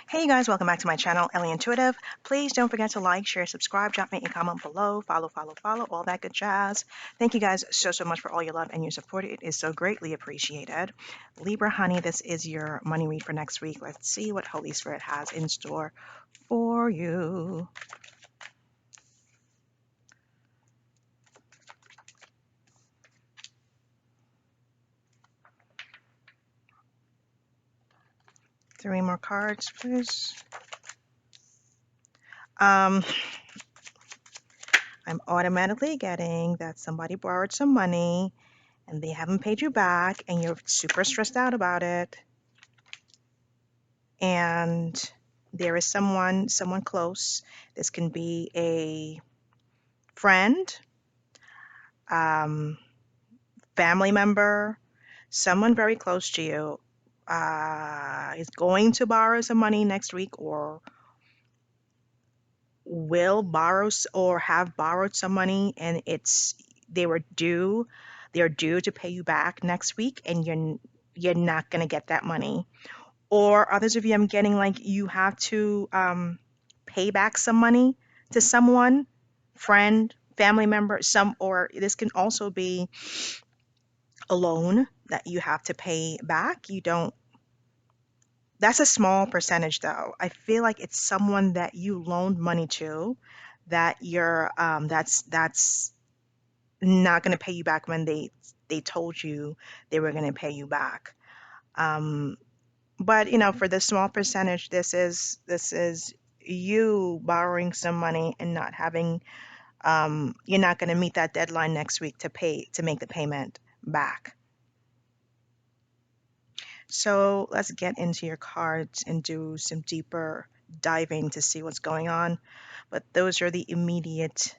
Hey you guys, welcome back to my channel, Ellie Intuitive. Please don't forget to like, share, subscribe, drop me a comment below, follow, all that good jazz. Thank you guys so much for all your love and your support. It is so greatly appreciated. Libra honey, this is your money read for next week. Let's see what Holy Spirit has in store for you. Three more cards, please. I'm automatically getting that somebody borrowed some money and they haven't paid you back and you're super stressed out about it. And there is someone close. This can be a friend, um, family member, someone very close to you is going to borrow some money next week or will borrow or have borrowed some money, and they're due to pay you back next week, and you're not going to get that money. Or others of you, I'm getting like you have to pay back some money to someone, friend, family member, or this can also be a loan that you have to pay back. That's a small percentage though. I feel like it's someone that you loaned money to that that's not going to pay you back when they told you they were going to pay you back. But for the small percentage, this is you borrowing some money and not having, you're not going to meet that deadline next week to make the payment back. So let's get into your cards and do some deeper diving to see what's going on. But those are the immediate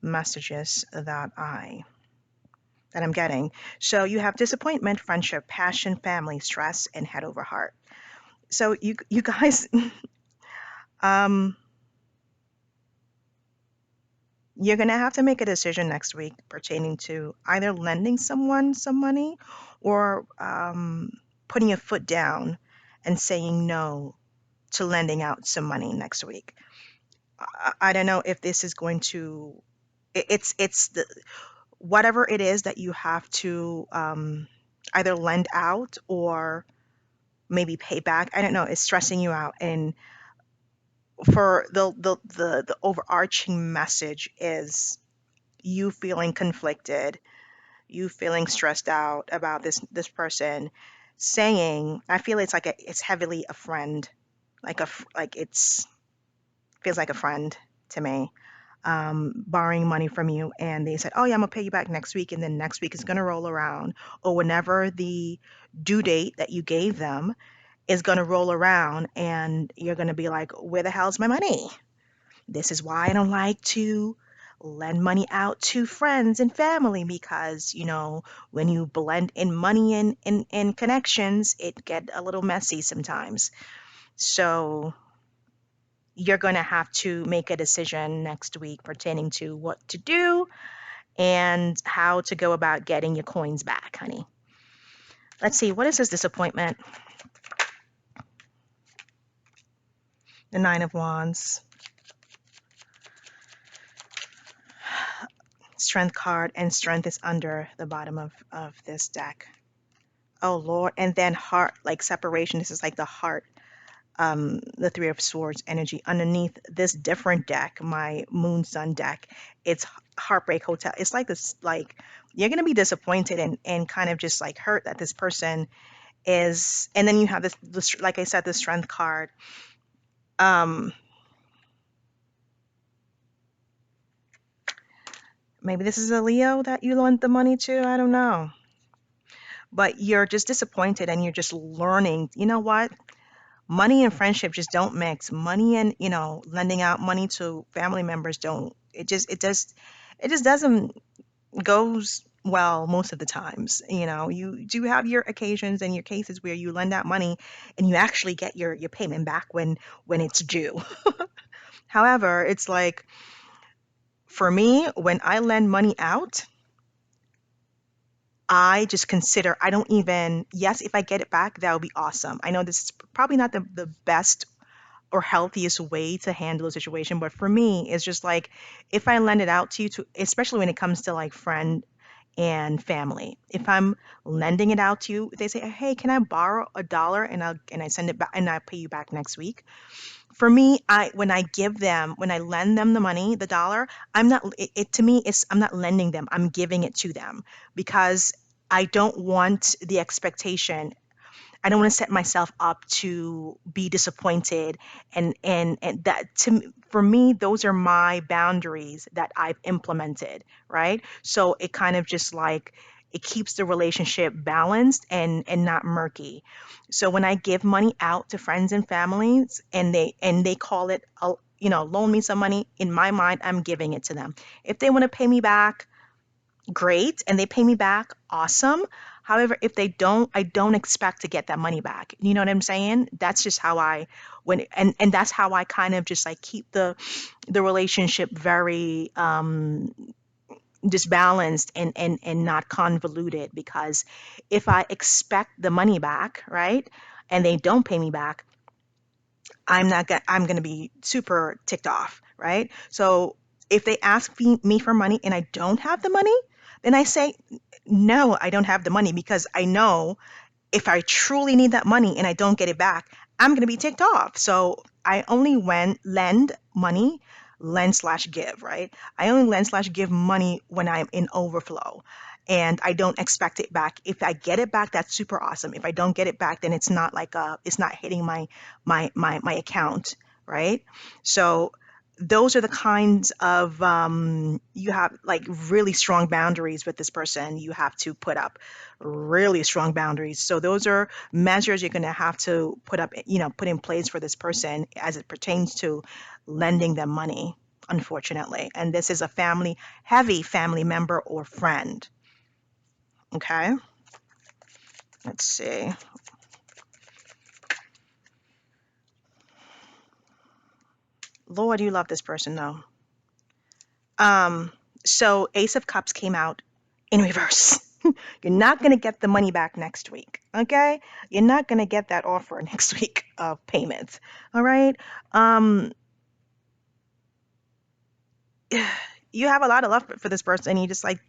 messages that I'm getting. So you have disappointment, friendship, passion, family, stress, and head over heart. So you guys, you're gonna have to make a decision next week pertaining to either lending someone some money or putting your foot down and saying no to lending out some money next week. I don't know if this is going to. It's the whatever it is that you have to either lend out or maybe pay back. I don't know. It's stressing you out, and for the overarching message is you feeling conflicted, you feeling stressed out about this person saying. I feel it's like it's heavily a friend, like it's feels like a friend to me, borrowing money from you, and they said, oh yeah, I'm gonna pay you back next week, and then next week is gonna roll around, or whenever the due date that you gave them is gonna roll around, and you're gonna be like, where the hell's my money? This is why I don't like to lend money out to friends and family, because when you blend in money and connections, it get a little messy sometimes. So you're going to have to make a decision next week pertaining to what to do and how to go about getting your coins back, honey. Let's see, what is this disappointment? The Nine of Wands. Strength card, and strength is under the bottom of this deck. Oh Lord. And then heart, like separation. This is like the heart, the Three of Swords energy. Underneath this different deck, my Moon Sun deck, it's Heartbreak Hotel. It's like this, like you're gonna be disappointed and kind of just like hurt that this person is. And then you have this, like I said, the Strength card. Maybe this is a Leo that you lent the money to. I don't know. But you're just disappointed and you're just learning, you know what? Money and friendship just don't mix. Money and, lending out money to family members don't. It just doesn't goes well most of the times. You do have your occasions and your cases where you lend out money and you actually get your payment back when it's due. However, it's like for me, when I lend money out, I just consider, I don't even, yes, if I get it back, that would be awesome. I know this is probably not the best or healthiest way to handle a situation, but for me, it's just like if I lend it out to you, to especially when it comes to like friend and family. If I'm lending it out to you, they say, "Hey, can I borrow $1?" and I send it back and I pay you back next week. For me, I when I give them, when I lend them the money, the dollar, I'm not it to me it's I'm not lending them, I'm giving it to them because I don't want the expectation. I don't want to set myself up to be disappointed, and that for me those are my boundaries that I've implemented, right? So it kind of just like it keeps the relationship balanced and not murky. So when I give money out to friends and families and they call it loan me some money, in my mind I'm giving it to them. If they want to pay me back, great, and they pay me back, awesome. However, if they don't, I don't expect to get that money back. You know what I'm saying? That's just how I when and that's how I kind of just like keep the relationship very just balanced and not convoluted, because if I expect the money back, right, and they don't pay me back, I'm gonna be super ticked off, right? So if they ask me for money and I don't have the money, then I say no, I don't have the money, because I know if I truly need that money and I don't get it back, I'm going to be ticked off. So I only lend money, lend slash give, right? I only lend slash give money when I'm in overflow and I don't expect it back. If I get it back, that's super awesome. If I don't get it back, then it's not like it's not hitting my account, right? So those are the kinds of you have like really strong boundaries with this person. You have to put up really strong boundaries. So those are measures you're going to have to put up, put in place for this person as it pertains to lending them money, unfortunately. And this is a heavy family member or friend. Okay, let's see. Lord, you love this person though. Um, so Ace of Cups came out in reverse. You're not going to get the money back next week. Okay? You're not going to get that offer next week of payment. All right? Um, you have a lot of love for this person. You just like,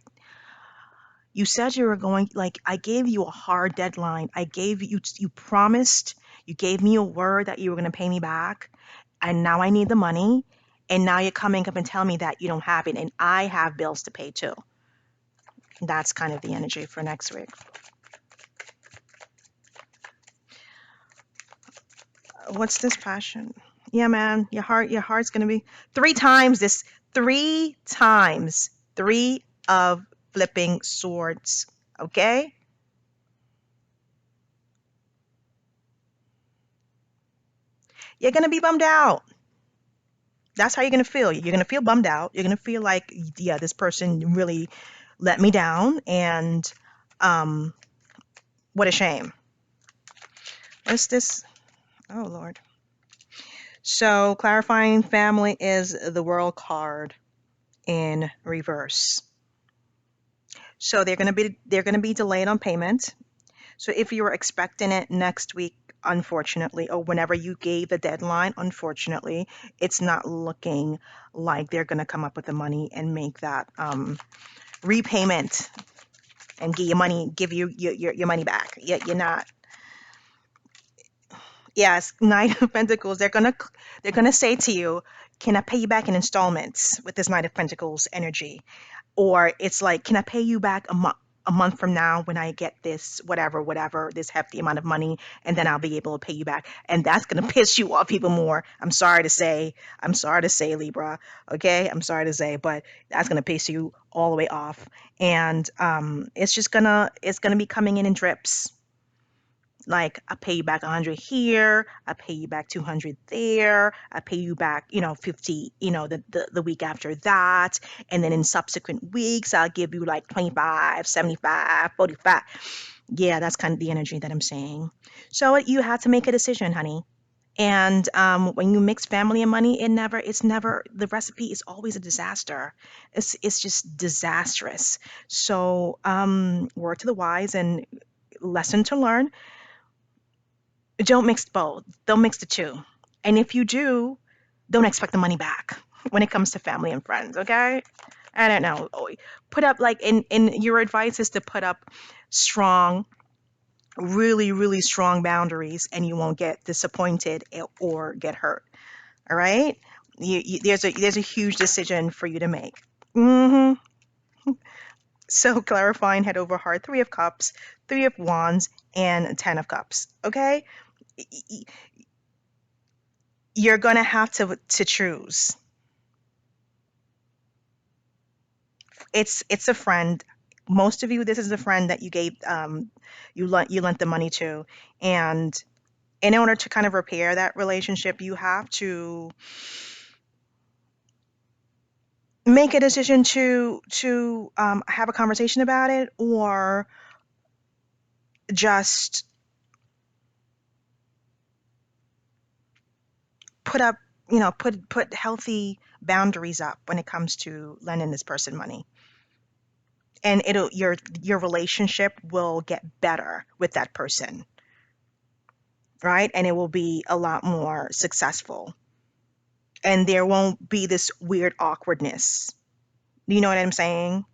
you said you were going, like, I gave you a hard deadline. You promised, you gave me a word that you were going to pay me back. And now I need the money. And now you're coming up and telling me that you don't have it. And I have bills to pay too. That's kind of the energy for next week. What's this passion? Yeah, man, your heart's gonna be three times this, three times, three of flipping swords. Okay? You're gonna be bummed out. That's how you're gonna feel. You're gonna feel bummed out. You're gonna feel like, yeah, this person really let me down, and um, what a shame. What's this? Oh Lord. So clarifying family is the world card in reverse. So they're going to be delayed on payment. So if you were expecting it next week, unfortunately, or whenever you gave the deadline, unfortunately, it's not looking like they're going to come up with the money and make that repayment and give you your money back. You're not. Yes, Knight of Pentacles. They're gonna say to you, "Can I pay you back in installments?" With this Knight of Pentacles energy, or it's like, can I pay you back a month from now when I get this whatever this hefty amount of money, and then I'll be able to pay you back, and that's gonna piss you off even more. I'm sorry to say, Libra. Okay, I'm sorry to say, but that's gonna piss you all the way off, and it's gonna be coming in drips. Like, I pay you back 100 here, I pay you back 200 there, I pay you back, 50, the week after that. And then in subsequent weeks, I'll give you like 25, 75, 45. Yeah, that's kind of the energy that I'm saying. So you have to make a decision, honey. And when you mix family and money, it's never, the recipe is always a disaster. It's just disastrous. So, word to the wise and lesson to learn: don't mix both. Don't mix the two. And if you do, don't expect the money back when it comes to family and friends. Okay? I don't know. Put up, like, in your advice is to put up strong, really, really strong boundaries, and you won't get disappointed or get hurt. All right? There's a huge decision for you to make. hmm So clarifying head over heart, Three of Cups, Three of Wands, and Ten of Cups. Okay? Y- y- You're gonna have to choose. It's a friend. Most of you, this is a friend that you gave, you lent the money to, and in order to kind of repair that relationship, you have to make a decision to have a conversation about it, or just put up, put healthy boundaries up when it comes to lending this person money, and your relationship will get better with that person, right? And it will be a lot more successful, and there won't be this weird awkwardness. You know what I'm saying?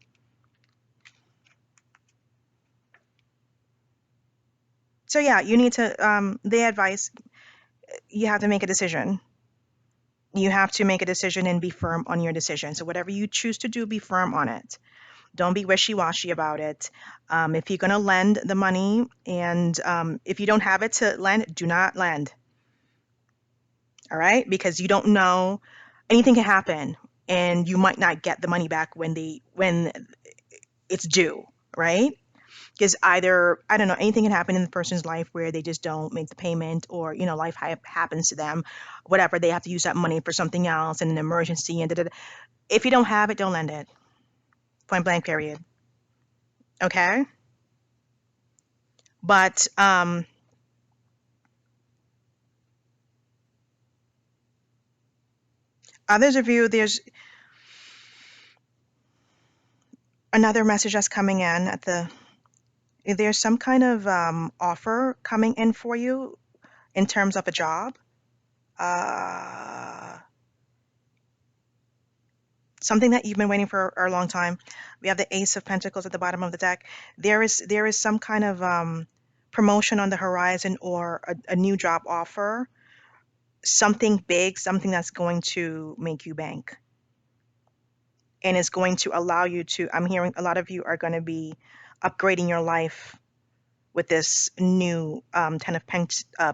So yeah, you need to, the advice, you have to make a decision. You have to make a decision and be firm on your decision. So whatever you choose to do, be firm on it. Don't be wishy-washy about it. If you're going to lend the money, and if you don't have it to lend, do not lend. All right? Because you don't know, anything can happen, and you might not get the money back when it's due, right? Because either, I don't know, anything can happen in the person's life where they just don't make the payment, or life happens to them, whatever, they have to use that money for something else in an emergency, and da, da, da. If you don't have it, don't lend it. Point blank, period. Okay? But others of you, another message that's coming in at the there's some kind of offer coming in for you in terms of a job. uh Something that you've been waiting for a long time. We have the Ace of Pentacles at the bottom of the deck. There is some kind of promotion on the horizon, or a new job offer, something big, something that's going to make you bank, and is going to allow you to, I'm hearing a lot of you are going to be upgrading your life with this new Ten of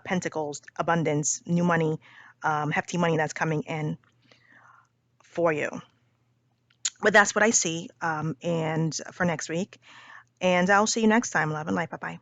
Pentacles, abundance, new money, hefty money that's coming in for you. But that's what I see, and for next week. And I'll see you next time. Love and light. Bye bye.